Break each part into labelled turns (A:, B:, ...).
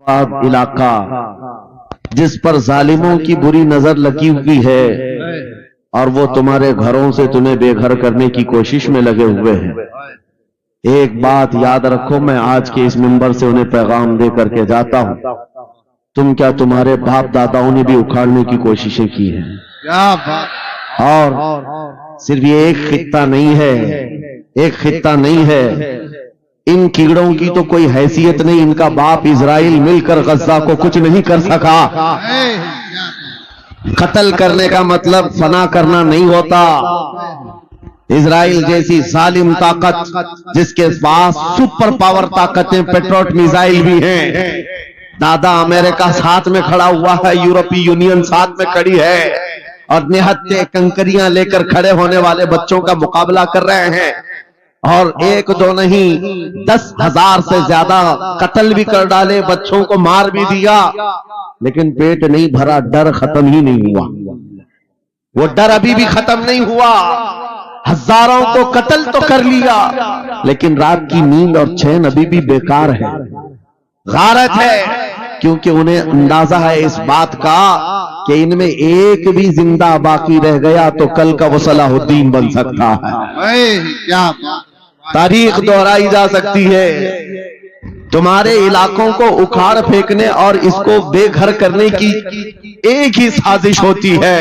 A: آباد علاقہ جس پر ظالموں کی بری نظر لگی ہوئی ہے اور وہ تمہارے گھروں سے تمہیں بے گھر کرنے کی کوشش میں لگے ہوئے ہیں، ایک بات یاد رکھو، میں آج کے اس منبر سے انہیں پیغام دے کر کے جاتا ہوں، تم کیا تمہارے باپ داداؤں نے بھی اکھاڑنے کی کوششیں کی ہیں؟ اور صرف یہ ایک خطہ نہیں ہے، ایک خطہ نہیں ہے، ان کیڑوں کی تو کوئی حیثیت نہیں، ان کا باپ اسرائیل مل کر غزہ کو کچھ نہیں کر سکا۔ قتل کرنے کا مطلب فنا کرنا نہیں ہوتا۔ اسرائیل جیسی ظالم طاقت جس کے پاس سپر پاور طاقتیں پیٹروٹ میزائل بھی ہیں، دادا امریکہ ساتھ میں کھڑا ہوا ہے، یورپی یونین ساتھ میں کھڑی ہے، اور نہتے کنکریاں لے کر کھڑے ہونے والے بچوں کا مقابلہ کر رہے ہیں، اور ایک دو نہیں 10,000 سے زیادہ قتل بھی کر ڈالے، بچوں کو مار بھی دیا، لیکن پیٹ نہیں بھرا، ڈر ختم ہی نہیں ہوا، وہ ڈر ابھی بھی ختم نہیں ہوا۔ ہزاروں کو قتل تو کر لیا، لیکن رات کی نیند اور چین ابھی بھی بیکار ہے، غارت ہے، کیونکہ انہیں اندازہ ہے اس بات کا کہ ان میں ایک بھی زندہ باقی رہ گیا تو کل کا وہ صلاح الدین بن سکتا ہے، تاریخ دہرائی جا سکتی ہے۔ تمہارے علاقوں کو اکھاڑ پھینکنے اور اس کو بے گھر کرنے کی ایک ہی سازش ہوتی ہے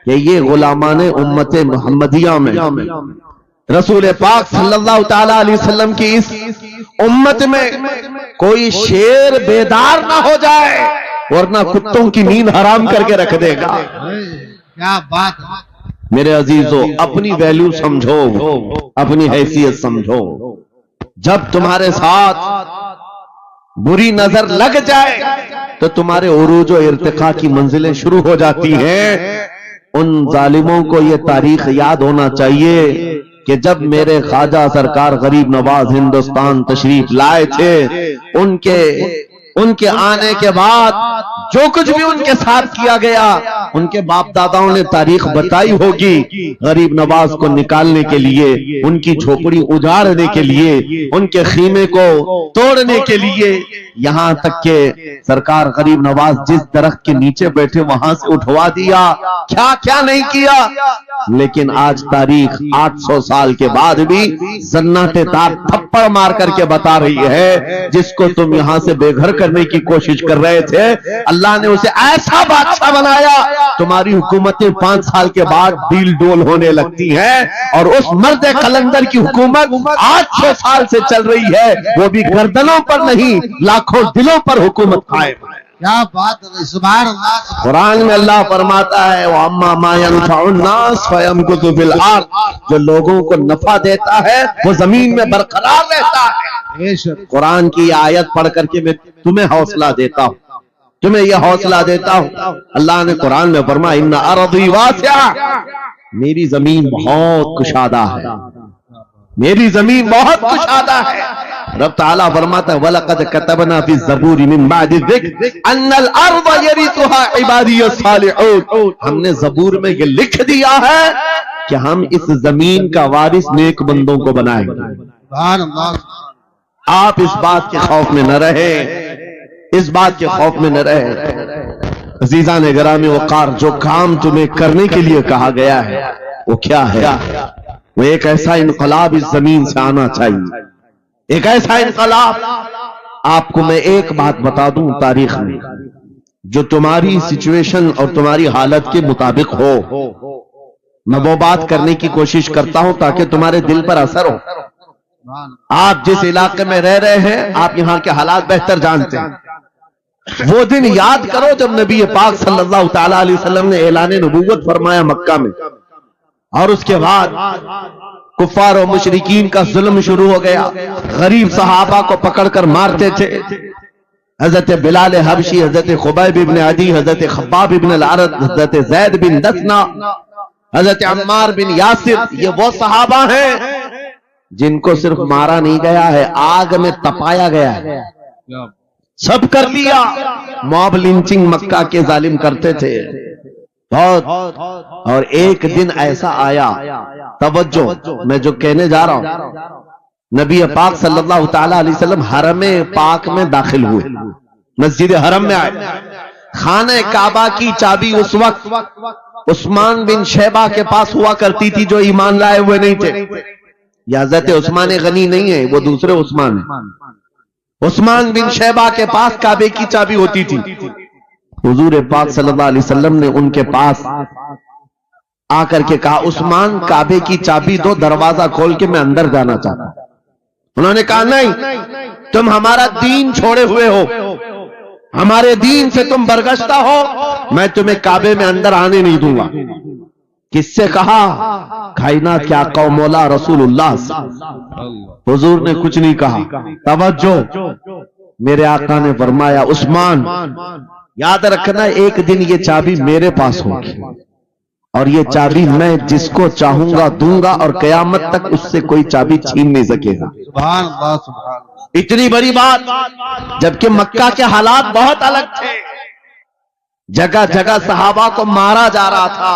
A: کہ یہ غلامان امت محمدیہ میں رسول پاک صلی اللہ تعالی علیہ وسلم کی اس امت میں کوئی شیر بیدار نہ ہو جائے، ورنہ کتوں کی نیند حرام کر کے رکھ دے گا۔
B: کیا بات!
A: میرے عزیزو، اپنی ویلیو سمجھو، اپنی حیثیت سمجھو۔ جب تمہارے ساتھ بری نظر لگ جائے تو تمہارے عروج و ارتقاء کی منزلیں شروع ہو جاتی ہیں۔ ان ظالموں کو یہ تاریخ یاد ہونا چاہیے کہ جب میرے خواجہ سرکار غریب نواز ہندوستان تشریف لائے تھے، ان کے آنے کے بعد جو کچھ بھی ان کے ساتھ کیا گیا، ان کے باپ داداؤں نے تاریخ بتائی ہوگی، غریب نواز کو نکالنے کے لیے، ان کی جھوپڑی اجاڑنے کے لیے، ان کے خیمے کو توڑنے کے لیے، یہاں تک کہ سرکار غریب نواز جس درخت کے نیچے بیٹھے وہاں سے اٹھوا دیا، کیا کیا نہیں کیا۔ لیکن آج تاریخ 800 سال کے بعد بھی زناٹے دار تھپڑ مار کر کے بتا رہی ہے، جس کو تم یہاں سے بے گھر کرنے کی کوشش کر رہے تھے، اللہ نے اسے ایسا بادشاہ بنایا، تمہاری حکومتیں 5 سال کے بعد ڈیل ڈول ہونے لگتی ہیں، اور اس مرد قلندر کی حکومت 800 سال سے چل رہی ہے، وہ بھی گردنوں پر نہیں لاکھوں دلوں پر حکومت قائم ہے۔
B: کیا بات ہے! سبحان اللہ!
A: قرآن میں اللہ فرماتا ہے وَأَمَّا مَا يَنْفَعُ النَّاسَ فَيَمْكُثُ فِي الْأَرْضِ، جو لوگوں کو نفع دیتا ہے وہ زمین میں برقرار رہتا ہے۔ قرآن کی آیت پڑھ کر کے میں تمہیں حوصلہ دیتا ہوں، تمہیں یہ حوصلہ دیتا ہوں۔ اللہ نے قرآن میں فرمایا اِنَّ أَرْضِي وَاسِعَةٌ، میری زمین بہت کشادہ ہے، میری زمین بہت کشادہ ہے۔ رب تعالیٰ فرماتا ہے وَلَقَدْ كَتَبْنَا فِي الزَّبُورِ مِن بَعْدِ الذِّكْرِ أَنَّ الْأَرْضَ يَرِثُهَا عِبَادِيَ الصَّالِحُونَ، ہم نے زبور میں یہ لکھ دیا ہے کہ ہم اس زمین کا وارث نیک بندوں کو بنائیں گے۔
B: سبحان اللہ!
A: آپ اس بات کے خوف میں نہ رہے، اس بات کے خوف میں نہ رہے۔ عزیزان گرامی وقار، جو کام تمہیں کرنے کے لیے کہا گیا ہے وہ کیا ہے؟ وہ ایک ایسا انقلاب اس زمین سے آنا چاہیے، ایک ایسا انقلاب۔ آپ کو میں ایک بات بتا دوں، تاریخ میں جو تمہاری سچویشن اور تمہاری حالت کے مطابق ہو، میں وہ بات کرنے کی کوشش کرتا ہوں تاکہ تمہارے دل پر اثر ہو۔ آپ جس علاقے میں رہ رہے ہیں، آپ یہاں کے حالات بہتر جانتے ہیں۔ وہ دن یاد کرو جب نبی پاک صلی اللہ تعالی علیہ وسلم نے اعلان نبوت فرمایا مکہ میں، اور اس کے بعد کفار و مشرکین کا ظلم شروع ہو گیا، غریب صحابہ کو پکڑ کر مارتے تھے۔ حضرت بلال حبشی، حضرت خبیب ابن عدی، حضرت خباب ابن العرد، حضرت زید بن دسنا، حضرت عمار بن یاسر، یہ وہ صحابہ ہیں جن کو صرف مارا نہیں گیا ہے، آگ میں تپایا گیا ہے، سب کر لیا۔ موب لنچنگ مکہ کے ظالم کرتے تھے بہت، اور ایک دن ایسا آیا، توجہ میں جو کہنے جا رہا ہوں، نبی پاک صلی اللہ تعالی علیہ وسلم حرم پاک میں داخل ہوئے، مسجد حرم میں آئے. خانہ کعبہ کی چابی اس وقت عثمان بن شیبہ کے پاس ہوا کرتی تھی جو ایمان لائے ہوئے نہیں تھے. یہ حضرت عثمان غنی نہیں ہے، وہ دوسرے عثمان ہیں. عثمان بن شیبہ کے پاس کعبے کی چابی ہوتی تھی. حضور پاک صلی اللہ علیہ وسلم نے ان کے پاس آ کر کے کہا عثمان کعبے کی چابی دو، دروازہ کھول کے میں اندر جانا چاہتا ہوں. انہوں نے کہا نہیں، تم ہمارا دین چھوڑے ہوئے ہو، ہمارے دین سے تم برگشتہ ہو، میں تمہیں کعبے میں اندر آنے نہیں دوں گا. کس سے کہا؟ کائنات کے آقا و مولا رسول اللہ سے. حضور نے کچھ نہیں کہا. توجہ، میرے آقا نے فرمایا عثمان یاد رکھنا ایک دن یہ چابی میرے پاس ہوگی اور یہ چابی میں جس کو چاہوں گا دوں گا اور قیامت تک اس سے کوئی چابی چھین نہیں سکے گا.
B: سبحان اللہ سبحان اللہ.
A: اتنی بڑی بات، جبکہ مکہ کے حالات بہت الگ تھے. جگہ جگہ صحابہ کو مارا جا رہا تھا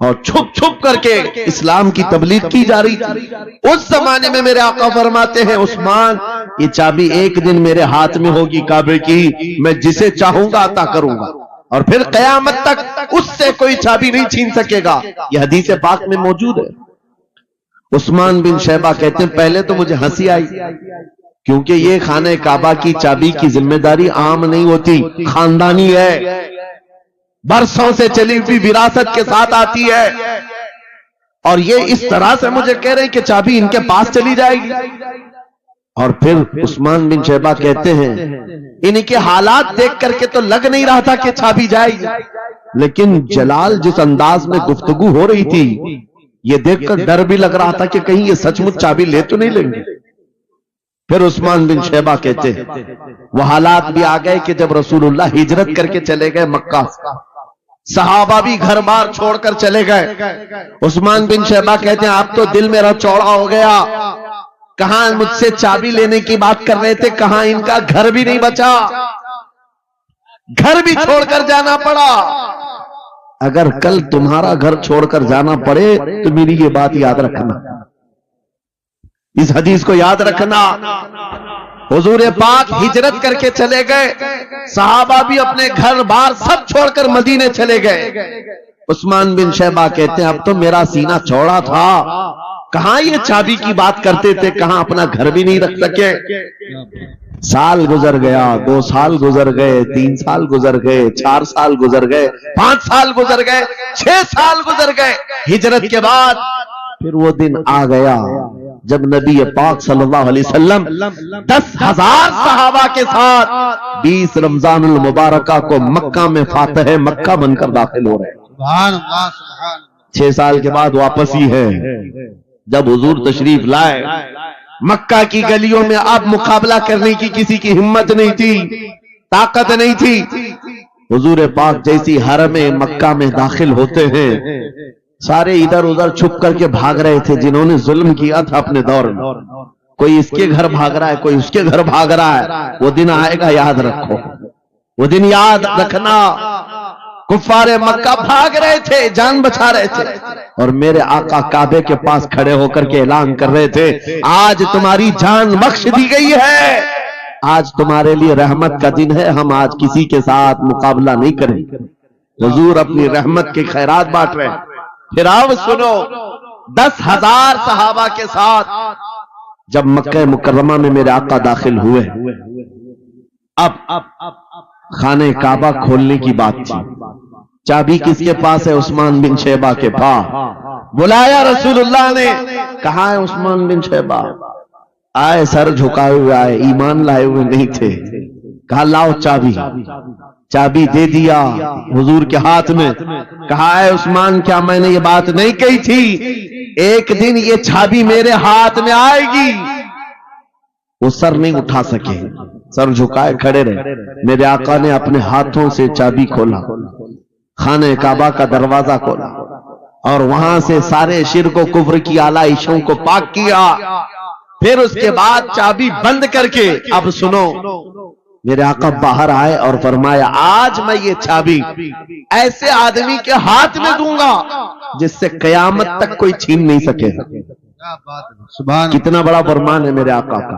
A: اور چھپ چھپ کر کے اسلام کی تبلیغ کی جا رہی تھی. اس زمانے میں میرے آقا فرماتے ہیں عثمان یہ چابی ایک دن میرے ہاتھ میں ہوگی کعبے کی، میں جسے چاہوں گا عطا کروں گا اور پھر قیامت تک اس سے کوئی چابی نہیں چھین سکے گا. یہ حدیث پاک میں موجود ہے. عثمان بن شیبہ کہتے ہیں پہلے تو مجھے ہنسی آئی کیونکہ یہ خانہ کعبہ کی چابی کی ذمہ داری عام نہیں ہوتی، خاندانی ہے، برسوں سے چلی ہوئی وراثت کے ساتھ آتی ہے. اور یہ اس طرح سے مجھے کہہ رہے ہیں کہ چابی ان کے پاس چلی جائے گی. اور پھر عثمان بن شیبہ کہتے ہیں ان کے حالات دیکھ کر کے تو لگ نہیں رہا تھا کہ چابی جائے گی، لیکن جلال جس انداز میں گفتگو ہو رہی تھی یہ دیکھ کر ڈر بھی لگ رہا تھا کہ کہیں یہ سچ مچ چابی لے تو نہیں لیں گے. پھر عثمان بن شیبہ کہتے ہیں وہ حالات بھی آ گئے کہ جب رسول اللہ ہجرت کر کے چلے گئے مکہ، صحابہ بھی گھر بار چھوڑ کر چلے گئے. عثمان بن شیبہ کہتے ہیں اب تو دل میرا چوڑا ہو گیا، کہاں مجھ سے چابی لینے کی بات کر رہے تھے، کہاں ان کا گھر بھی نہیں بچا، گھر بھی چھوڑ کر جانا پڑا. اگر کل تمہارا گھر چھوڑ کر جانا پڑے تو میری یہ بات یاد رکھنا، اس حدیث کو یاد رکھنا. حضور پاک ہجرت کر کے چلے گئے، صحابہ بھی اپنے گھر بار سب چھوڑ کر مدینے چلے گئے. عثمان بن شیبہ کہتے ہیں اب تو میرا سینہ چوڑا تھا، کہاں یہ چابی کی بات کرتے تھے، کہاں اپنا گھر بھی نہیں رکھ سکے. سال گزر گیا، 2 سال گزر گئے، 3 سال گزر گئے، 4 سال گزر گئے، 5 سال گزر گئے، 6 سال گزر گئے. ہجرت کے بعد پھر وہ دن آ گیا جب نبی پاک صلی اللہ علیہ وسلم 10,000 صحابہ کے ساتھ 20 رمضان المبارکہ کو مکہ میں فاتح مکہ بن کر داخل ہو رہے ہیں.
B: سبحان اللہ سبحان اللہ.
A: 6 سال کے بعد واپس ہی ہے. جب حضور تشریف لائے مکہ کی گلیوں میں اب مقابلہ کرنے کی کسی کی ہمت نہیں تھی، طاقت نہیں تھی. حضور پاک جیسی حرم مکہ میں داخل ہوتے ہیں سارے ادھر ادھر چھپ کر کے بھاگ رہے تھے جنہوں نے ظلم کیا تھا اپنے دور میں. کوئی اس کے گھر بھاگ رہا ہے، کوئی اس کے گھر بھاگ رہا ہے. وہ دن آئے گا، یاد رکھو، وہ دن یاد رکھنا. کفار مکہ بھاگ رہے تھے، جان بچا رہے تھے، اور میرے آقا کعبے کے پاس کھڑے ہو کر کے اعلان کر رہے تھے آج تمہاری جان بخش دی گئی ہے، آج تمہارے لیے رحمت کا دن ہے، ہم آج کسی کے ساتھ مقابلہ نہیں کریں. حضور اپنی رحمت کے خیرات بانٹ رہے ہیں. پھر آؤ سنو، 10,000 صحابہ کے ساتھ جب مکہ مکرمہ میں میرے آقا داخل ہوئے، اب خانہ کعبہ کھولنے کی بات تھی. چابی کس کے پاس ہے؟ عثمان بن شیبہ کے پاس. بلایا رسول اللہ نے، کہاں ہے عثمان بن شیبہ؟ آئے سر جھکائے ہوئے آئے، ایمان لائے ہوئے نہیں تھے. کہا لاؤ چابی. چابی دے دیا حضور کے ہاتھ میں. کہا اے عثمان کیا میں نے یہ بات نہیں کہی تھی ایک دن یہ چابی میرے ہاتھ میں آئے گی؟ وہ سر نہیں اٹھا سکے، سر جھکائے کھڑے رہے. میرے آقا نے اپنے ہاتھوں سے چابی کھولا، خانہ کعبہ کا دروازہ کھولا اور وہاں سے سارے شرک و کفر کی آلائشوں کو پاک کیا. پھر اس کے بعد چابی بند کر کے اب سنو، میرے آقا باہر آئے اور فرمایا آج میں یہ چابی ایسے آدمی کے ہاتھ میں دوں گا جس سے قیامت تک کوئی چھین نہیں سکے.
B: کیا بات ہے، سبحان اللہ.
A: کتنا بڑا فرمان ہے میرے آقا کا.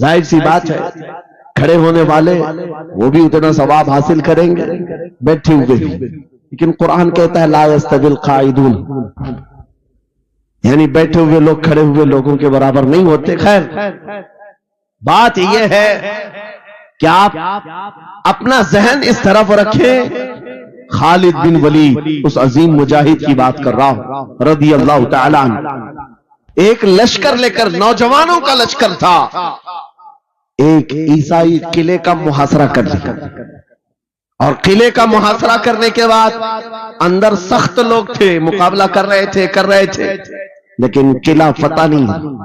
A: ظاہر سی بات ہے کھڑے ہونے والے وہ بھی اتنا ثواب حاصل کریں گے بیٹھے ہوئے بھی، لیکن قرآن کہتا ہے لا یستوی القاعدون، یعنی بیٹھے ہوئے لوگ کھڑے ہوئے لوگوں کے برابر نہیں ہوتے۔ خیر بات یہ ہے کہ آپ اپنا ذہن اس طرف رکھیں، خالد بن ولید اس عظیم مجاہد کی بات کر رہا ہوں رضی اللہ تعالی عنہ، ایک لشکر لے کر، نوجوانوں کا لشکر تھا، ایک عیسائی قلعے کا محاصرہ کر لیا، اور قلعے کا محاصرہ کرنے کے بعد اندر سخت لوگ تھے، مقابلہ کر رہے تھے لیکن قلعہ فتح نہیں۔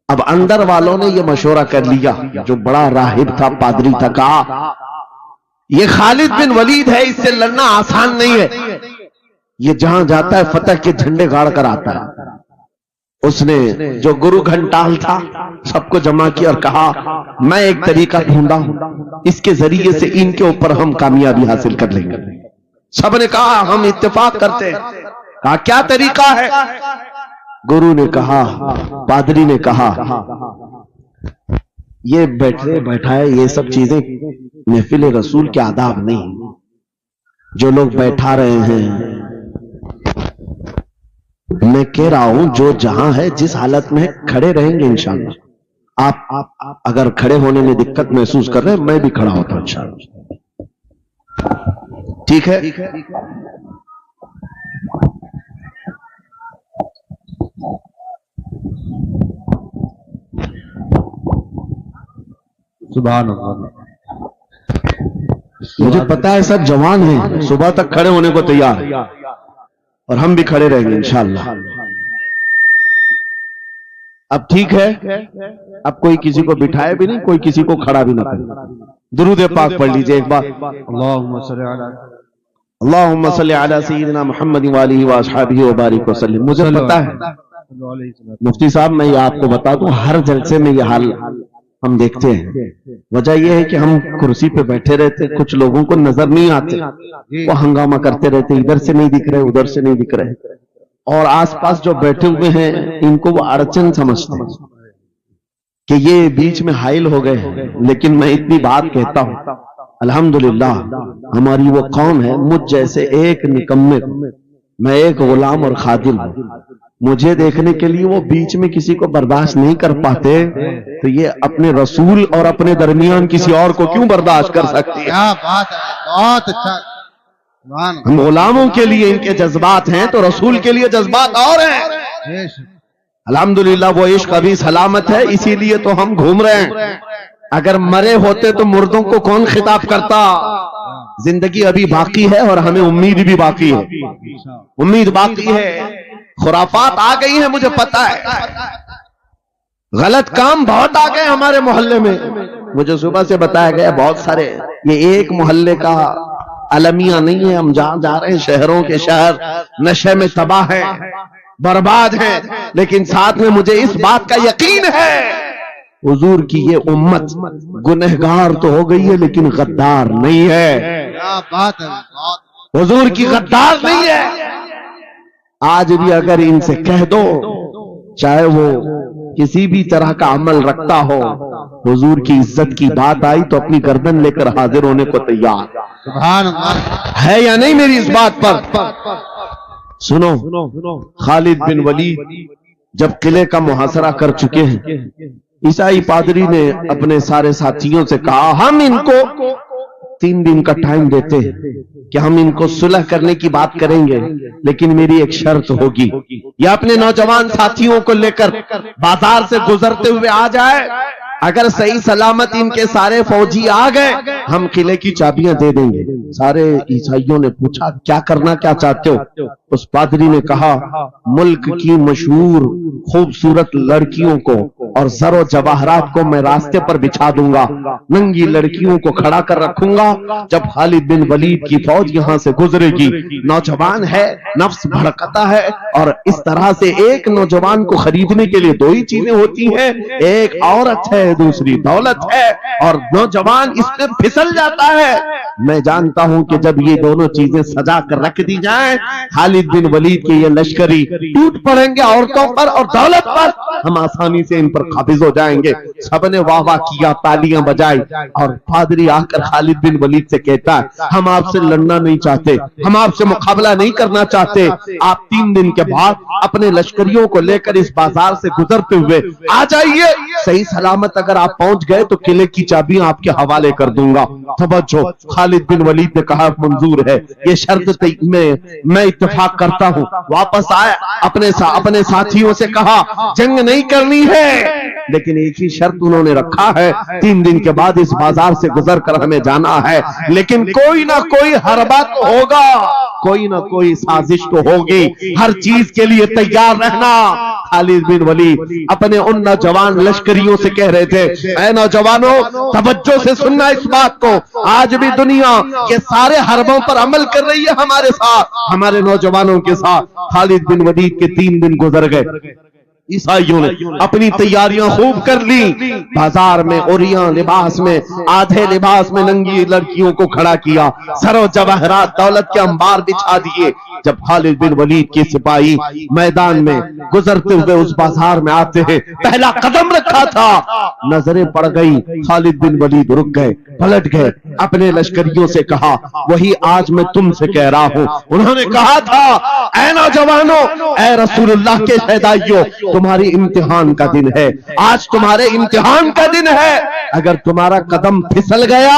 A: اب اندر والوں نے یہ مشورہ کر لیا، جو بڑا راہب تھا، پادری تھا، کہا یہ خالد بن ولید ہے، اس سے لڑنا آسان نہیں ہے، یہ جہاں جاتا ہے فتح کے جھنڈے گاڑ کر آتا ہے۔ اس نے جو گرو گھنٹال تھا سب کو جمع کیا اور کہا میں ایک طریقہ ڈھونڈا ہوں، اس کے ذریعے سے ان کے اوپر ہم کامیابی حاصل کر لیں گے۔ سب نے کہا ہم اتفاق کرتے ہیں۔ کہا کیا طریقہ ہے؟ گرو نے کہا، پادری نے کہا یہ بیٹھائے یہ سب چیزیں محفل رسول کے آداب نہیں، جو لوگ بیٹھا رہے ہیں، میں کہہ رہا ہوں جو جہاں ہے جس حالت میں کھڑے رہیں گے انشاءاللہ۔ آپ اگر کھڑے ہونے میں دقت محسوس کر رہے ہیں میں بھی کھڑا ہوتا ہوں انشاءاللہ، ٹھیک ہے؟
B: سبحان اللہ،
A: مجھے پتا ہے سب جوان ہیں، صبح تک کھڑے ہونے کو تیار ہیں اور ہم بھی کھڑے رہیں گے انشاءاللہ۔ اب ٹھیک ہے، اب کوئی کسی کو بٹھائے بھی نہیں، کوئی کسی کو کھڑا بھی نہ کرے۔ درود پاک پڑھ لیجئے ایک بار، اللہم صلی علی سیدنا محمد وآلہ وآصحابہ وبارک وسلم۔ مجھے پتا ہے مفتی صاحب، میں یہ آپ کو بتا دوں ہر جلسے میں یہ حال ہم دیکھتے ہیں، وجہ یہ ہے کہ ہم کرسی پہ بیٹھے رہتے، کچھ لوگوں کو نظر نہیں آتے، وہ ہنگامہ کرتے رہتے، ادھر سے نہیں دکھ رہے ادھر سے نہیں دکھ رہے، اور آس پاس جو بیٹھے ہوئے ہیں ان کو وہ اڑچن سمجھتے ہیں کہ یہ بیچ میں حائل ہو گئے ہیں۔ لیکن میں اتنی بات کہتا ہوں، الحمدللہ ہماری وہ قوم ہے، مجھ جیسے ایک نکمے، میں ایک غلام اور خادم ہوں، مجھے دیکھنے کے لیے وہ بیچ میں کسی کو برداشت نہیں کر پاتے، تو یہ اپنے رسول اور اپنے درمیان کسی اور کو کیوں برداشت کر سکتی ہے؟
B: کیا بات ہے، بہت اچھا۔
A: ہم غلاموں کے لیے ان کے جذبات ہیں تو رسول کے لیے جذبات اور ہیں۔ الحمدللہ وہ عشق ابھی سلامت ہے، اسی لیے تو ہم گھوم رہے ہیں۔ اگر مرے ہوتے تو مردوں کو کون خطاب کرتا؟ زندگی ابھی باقی ہے اور ہمیں امید بھی باقی ہے، امید باقی ہے۔ خرافات آ گئی ہیں مجھے پتا ہے، غلط کام بہت آ گئے ہمارے محلے میں، مجھے صبح سے بتایا گیا بہت سارے، یہ ایک محلے کا المیہ نہیں ہے، ہم جہاں جا رہے ہیں شہروں کے شہر نشے میں تباہ ہیں، برباد ہیں، لیکن ساتھ میں مجھے اس بات کا یقین ہے حضور کی یہ امت گنہگار تو ہو گئی ہے لیکن غدار نہیں ہے۔
B: کیا بات ہے،
A: حضور کی غدار نہیں ہے۔ آج بھی اگر ان سے کہہ دو، چاہے وہ کسی بھی طرح کا عمل رکھتا ہو، حضور کی عزت کی بات آئی تو اپنی گردن لے کر حاضر ہونے کو تیار
B: سبحان اللہ
A: ہے یا نہیں میری اس بات پر؟ سنو، خالد بن ولید جب قلعے کا محاصرہ کر چکے ہیں، عیسائی پادری نے اپنے سارے ساتھیوں سے کہا ہم ان کو 3 دن کا ٹائم دیتے ہیں کہ ہم ان کو صلح کرنے کی بات کریں گے، لیکن میری ایک شرط ہوگی، یہ اپنے نوجوان ساتھیوں کو لے کر بازار سے گزرتے ہوئے آ جائے، اگر صحیح سلامت ان کے سارے فوجی آ گئے ہم قلعے کی چابیاں دے دیں گے۔ سارے عیسائیوں نے پوچھا کیا کرنا کیا چاہتے ہو؟ اس پادری نے کہا ملک کی مشہور خوبصورت لڑکیوں کو اور زر و جواہرات کو میں راستے پر بچھا دوں گا، ننگی لڑکیوں کو کھڑا کر رکھوں گا، جب خالد بن ولید کی فوج یہاں سے گزرے گی، نوجوان ہے، نفس بھڑکتا ہے، اور اس طرح سے ایک نوجوان کو خریدنے کے لیے 2 ہی چیزیں ہوتی ہیں، ایک عورت ہے دوسری دولت ہے، اور نوجوان اس میں پھسل جاتا ہے۔ میں جانتا ہوں کہ جب یہ دونوں چیزیں سجا کر رکھ دی جائیں، خالد بن ولید کے یہ لشکری ٹوٹ پڑیں گے عورتوں پر اور دولت پر، ہم آسانی سے ان پر قابض ہو جائیں گے۔ سب نے واہ واہ کیا، تالیاں بجائی، اور پادری آ کر خالد بن ولید سے کہتا ہے ہم آپ سے لڑنا نہیں چاہتے، ہم آپ سے مقابلہ نہیں کرنا چاہتے، آپ 3 دن کے بعد اپنے لشکریوں کو لے کر اس بازار سے گزرتے ہوئے آ جائیے، صحیح سلامت اگر آپ پہنچ گئے تو قلعے کی چابیاں آپ کے حوالے کر دوں گا۔ توجہ، خالد بن ولید نے کہا منظور ہے، یہ شرط میں اتفاق کرتا ہوں۔ واپس آئے، اپنے ساتھیوں سے کہا جنگ نہیں کرنی ہے، لیکن ایک ہی شرط انہوں نے رکھا ہے، 3 دن کے بعد اس بازار سے گزر کر ہمیں جانا ہے، لیکن کوئی نہ کوئی حربہ تو ہوگا، کوئی نہ کوئی سازش تو ہوگی، ہر چیز کے لیے تیار رہنا۔ خالد بن ولید اپنے ان نوجوان لشکریوں سے کہہ رہے تھے اے نوجوانوں، توجہ سے سننا اس بات کو، آج بھی دنیا یہ سارے حربوں پر عمل کر رہی ہے ہمارے ساتھ، ہمارے نوجوانوں کے ساتھ۔ خالد بن ولید کے 3 دن گزر گئے، عیسائیوں نے اپنی تیاریاں خوب کر لی، بازار میں اوریاں لباس میں، آدھے لباس میں ننگی لڑکیوں کو کھڑا کیا، سر و جواہرات دولت کے انبار بچھا دیے۔ جب خالد بن ولید کے سپاہی میدان میں گزرتے ہوئے اس بازار میں آتے ہیں، پہلا قدم رکھا تھا، نظریں پڑ گئی، خالد بن ولید رک گئے، پلٹ گئے، اپنے لشکریوں سے کہا وہی آج میں تم سے کہہ رہا ہوں، انہوں نے کہا تھا اے نوجوانوں، اے رسول اللہ کے شہدائیوں، تمہاری امتحان کا دن ہے، آج تمہارے امتحان کا دن ہے، اگر تمہارا قدم پھسل گیا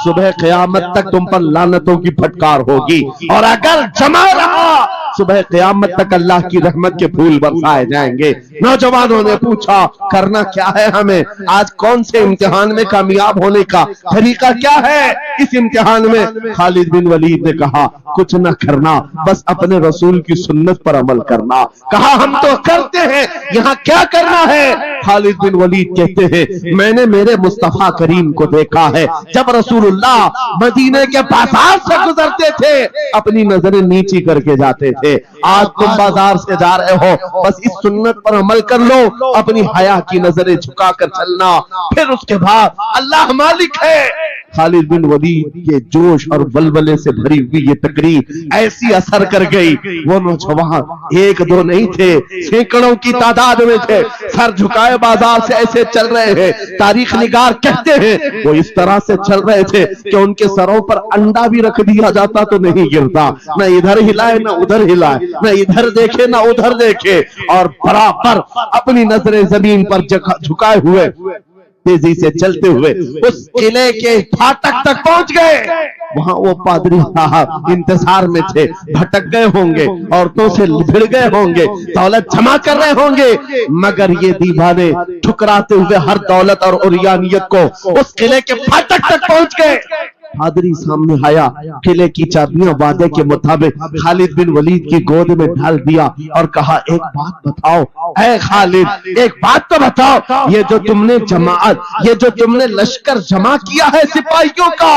A: صبح قیامت تک تم پر لعنتوں کی پھٹکار ہوگی، اور اگر جمع رہا صبح قیامت تک اللہ کی رحمت کے پھول برسائے جائیں گے۔ نوجوانوں نے پوچھا کرنا کیا ہے ہمیں، آج کون سے امتحان میں کامیاب ہونے کا طریقہ کیا ہے اس امتحان میں؟ خالد بن ولید نے کہا کچھ نہ کرنا، بس اپنے رسول کی سنت پر عمل کرنا۔ کہا ہم تو کرتے ہیں، یہاں کیا کرنا ہے؟ خالد بن ولید کہتے ہیں میں نے میرے مصطفیٰ کریم کو دیکھا ہے، جب رسول اللہ مدینے کے بازار سے گزرتے تھے اپنی نظریں نیچی کر کے جاتے تھے، آج تم بازار سے جا رہے ہو، بس اس سنت پر عمل کر لو، اپنی حیا کی نظریں جھکا کر چلنا، پھر اس کے بعد اللہ مالک ہے۔ خالد بن ولید کے جوش اور ولولے سے بھری ہوئی یہ تقریر ایسی اثر کر گئی، وہ نوجوان 1-2 نہیں تھے، سینکڑوں کی تعداد میں تھے، سر جھکائے بازار سے ایسے چل رہے ہیں، تاریخ نگار کہتے ہیں وہ اس طرح سے چل رہے تھے کہ ان کے سروں پر انڈا بھی رکھ دیا جاتا تو نہیں گرتا، نہ ادھر ہلائے نہ ادھر ہلائے، نہ ادھر دیکھے نہ ادھر دیکھے، اور برابر اپنی نظریں زمین پر جھکائے ہوئے تیزی سے چلتے ہوئے اس قلعے کے پھاٹک تک پہنچ گئے۔ وہاں وہ پادری صاحب انتظار میں تھے، بھٹک گئے ہوں گے، عورتوں سے بھڑ گئے ہوں گے، دولت جمع کر رہے ہوں گے، مگر یہ دیوانے ٹھکراتے ہوئے ہر دولت اور اوریانیت کو اس قلعے کے پھاٹک تک پہنچ گئے۔ پادری سامنے آیا، قلعے کی چابیاں وعدے کے مطابق خالد بن ولید کی گود میں ڈال دیا اور کہا ایک بات بتاؤ اے خالد، ایک بات تو بتاؤ، یہ جو تم نے جماعت، یہ جو تم نے لشکر جمع کیا ہے سپاہیوں کا،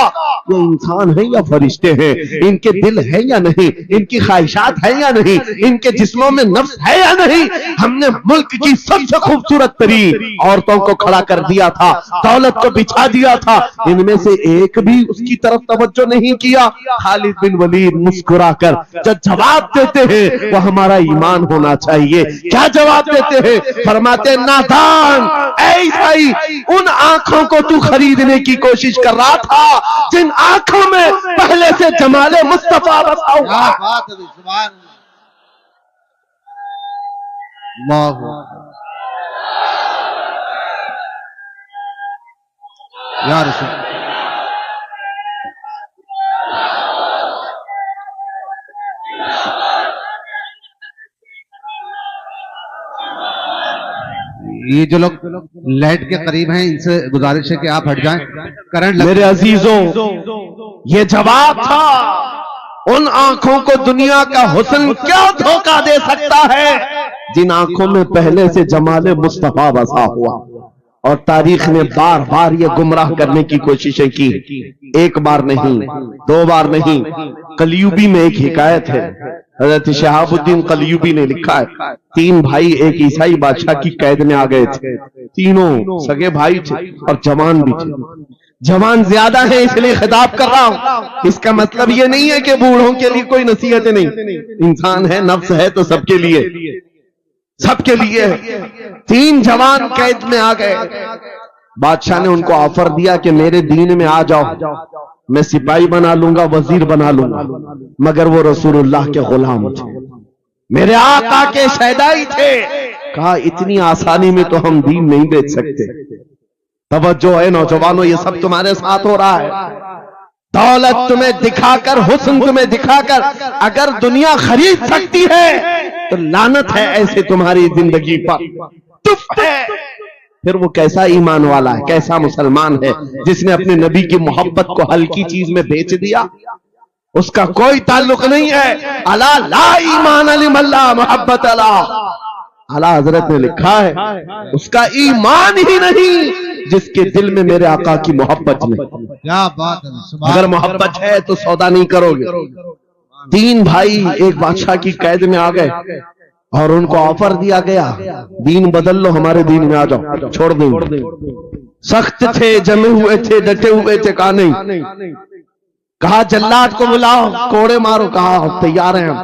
A: یہ انسان ہیں یا فرشتے ہیں؟ ان کے دل ہے یا نہیں؟ ان کی خواہشات ہے یا نہیں؟ ان کے جسموں میں نفس ہے یا نہیں؟ ہم نے ملک کی سب سے خوبصورت ترین عورتوں کو کھڑا کر دیا تھا، دولت کو بچھا دیا تھا، ان میں سے ایک بھی اس کی طرف توجہ نہیں کیا۔ خالد بن ولید مسکرا کر جو جواب دیتے ہیں وہ ہمارا ایمان ہونا چاہیے۔ کیا جواب دیتے ہیں؟ فرماتے نادان، اے عیسائی، ان آنکھوں کو تو خریدنے کی کوشش کر رہا تھا جن آنکھوں میں پہلے سے جمال مصطفیٰ بسا ہوا۔
B: سبحان اللہ، یا رسول اللہ۔ یہ جو لوگ لائٹ کے قریب ہیں ان سے گزارش ہے کہ آپ ہٹ جائیں، کرنٹ
A: میرے عزیزوں، یہ جواب تھا ان آنکھوں کو دنیا کا حسن کیا دھوکہ دے سکتا ہے جن آنکھوں میں پہلے سے جمال مصطفیٰ بسا ہوا۔ اور تاریخ نے بار بار یہ گمراہ کرنے کی کوششیں کی، ایک بار نہیں، 2 بار نہیں۔ قلیوبی میں ایک حکایت ہے، حضرت شہاب الدین قلیوبی نے لکھا ہے 3 بھائی ایک عیسائی بادشاہ کی قید میں آ گئے تھے، تینوں سگے بھائی تھے اور جوان بھی تھے۔ جوان زیادہ ہیں اس لیے خطاب کر رہا ہوں، اس کا مطلب یہ نہیں ہے کہ بوڑھوں کے لیے کوئی نصیحتیں نہیں، انسان ہے، نفس ہے تو سب کے لیے۔ سب کے لیے 3 جوان قید میں آ گئے. بادشاہ نے ان کو آفر دیا کہ میرے دین میں آ جاؤ, میں سپاہی بنا لوں گا, وزیر بنا لوں گا, مگر وہ رسول اللہ کے غلام تھے, میرے آقا کے شیدائی تھے. کہا اتنی آسانی میں تو ہم دین نہیں بیچ سکتے. توجہ ہے نوجوانوں, یہ سب تمہارے ساتھ ہو رہا ہے. دولت تمہیں دکھا کر, حسن تمہیں دکھا کر اگر دنیا خرید سکتی ہے تو لعنت ہے ایسے تمہاری زندگی پر. چپ ہے. پھر وہ کیسا ایمان والا ہے, کیسا مسلمان ہے جس نے اپنے نبی کی محبت کو ہلکی چیز میں بیچ دیا؟ اس کا کوئی تعلق نہیں ہے. الا لا ایمان لمن لا محبت له. اعلیٰ حضرت نے لکھا ہے اس کا ایمان ہی نہیں جس کے دل میں میرے آقا کی محبت نہیں.
B: کیا بات ہے.
A: اگر محبت ہے تو سودا نہیں کرو گے. 3 بھائی ایک بادشاہ کی قید میں آ گئے اور ان کو آفر دیا گیا دین بدل لو, ہمارے دین میں آ جاؤ, چھوڑ دیں. سخت تھے, جمے ہوئے تھے, ڈٹے ہوئے تھے. کہا نہیں. کہا جلاد کو بلاؤ, کوڑے مارو. کہا تیار ہیں ہم.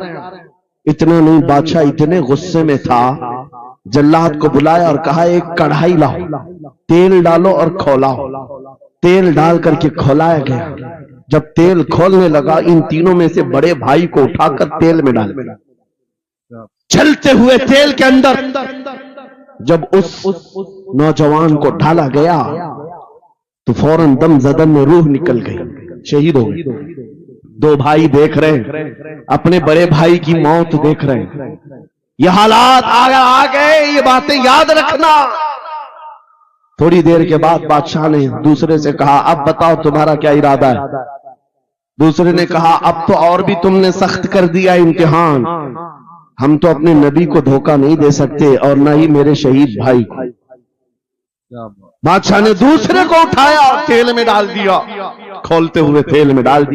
A: اتنا نہیں, بادشاہ اتنے غصے میں تھا, جلاد کو بلایا اور کہا ایک کڑھائی لاؤ, تیل ڈالو اور کھولاؤ. تیل ڈال کر کے کھولایا گیا. جب تیل کھولنے لگا ان تینوں میں سے بڑے بھائی کو اٹھا کر تیل میں ڈال دیا. چلتے ہوئے تیل کے اندر جب اس نوجوان کو ڈالا گیا تو فوراً دم زدن میں روح نکل گئی, شہید ہو گئی. 2 بھائی دیکھ رہے ہیں, اپنے بڑے بھائی کی موت دیکھ رہے ہیں. یہ حالات آ گئے, یہ باتیں یاد رکھنا. تھوڑی دیر کے بعد بادشاہ نے دوسرے سے کہا اب بتاؤ تمہارا کیا ارادہ ہے؟ دوسرے نے کہا اب تو اور بھی تم نے سخت کر دیا امتحان, ہم تو اپنے نبی کو دھوکہ نہیں دے سکتے اور نہ ہی میرے شہید بھائی کو. بادشاہ نے دوسرے کو اٹھایا اور تیل میں ڈال دیا, کھولتے ہوئے تیل میں ڈال دیا.